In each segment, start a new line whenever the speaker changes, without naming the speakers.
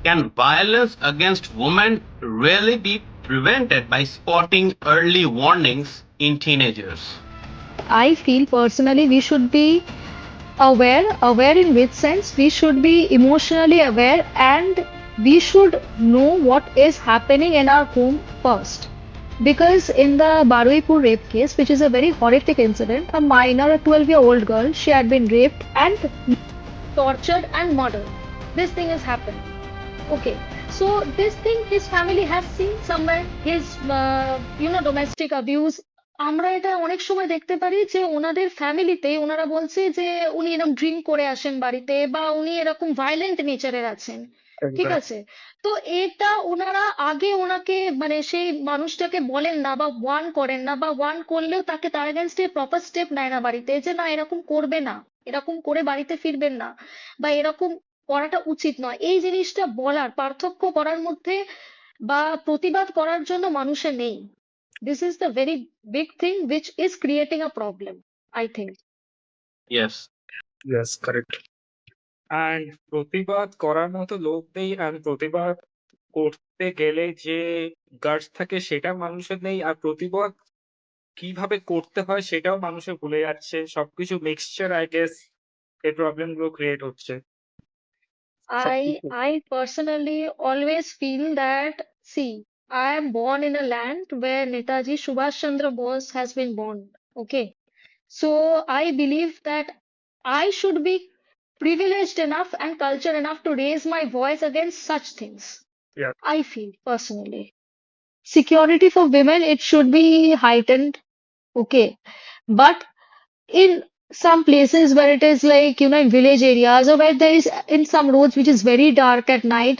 Can violence against women really be prevented by spotting early warnings in teenagers?
I feel personally we should be aware in which sense we should be emotionally aware and we should know what is happening in our home first. Because in the Baruipur rape case, which is a very horrific incident, a minor, a 12-year-old girl, she had been raped and tortured and murdered. This thing has happened. Okay, so this thing his family has seen somewhere, his domestic abuse. আমরা এটা অনেক সময় দেখতে পারি যে ওনাদের ফ্যামিলিতে ওনারা বলছে যে উনি এরকম ড্রিঙ্ক করে আসেন বাড়িতে বা উনি এরকম ভায়োলেন্ট নেচারের আছেন, ঠিক
একদম।
আছে? তো এটা ওনারা আগে ওনাকে মানে সেই মানুষটাকে বলেন না বা ওয়ার্ন করেন না বা ওয়ার্ন করলেও তাকে তার এগেনস্টে প্রপার স্টেপ নেয় না বাড়িতে যে না এরকম করবে না, এরকম করে বাড়িতে ফিরবেন না বা এরকম করাটা উচিত নয়। এই জিনিসটা বলার পার্থক্য করার মধ্যে বা প্রতিবাদ করার জন্য মানুষের নেই। This is the very big thing which is creating a problem, I think.
Yes.
Yes, correct. And প্রতিবাদ করার মতো লোক নেই, অ্যান্ড প্রতিবাদ করতে গেলে যে গার্ডস থাকে সেটা মানুষের নেই, আর প্রতিবাদ কিভাবে করতে হয় সেটাও মানুষে ভুলে যাচ্ছে। সবকিছু মিক্সচার, আই গেস এই প্রবলেম গুলো ক্রিয়েট হচ্ছে
I
সবকিছু।
I personally always feel that, see, I am born in a land where Netaji Subhash Chandra Bose has been born. Okay. So I believe that I should be privileged enough and cultured enough to raise my voice against such things.
Yeah.
I feel personally. Security for women, it should be heightened. Okay. But in some places where it is like, in village areas or where there is in some roads which is very dark at night,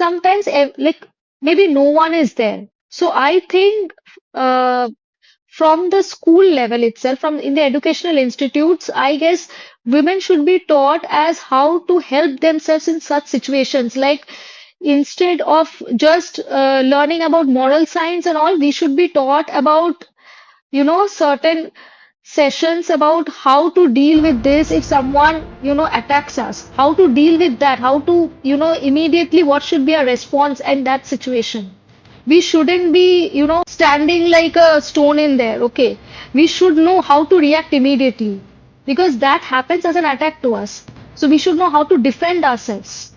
sometimes like maybe no one is there. So I think uh, from the school level itself, from in the educational institutes, I guess women should be taught as how to help themselves in such situations. Like instead of just learning about moral science and all, we should be taught about certain sessions about how to deal with this if someone, attacks us, how to deal with that, how to, immediately what should be our response in that situation. We shouldn't be, standing like a stone in there, okay? We should know how to react immediately because that happens as an attack to us. So we should know how to defend ourselves.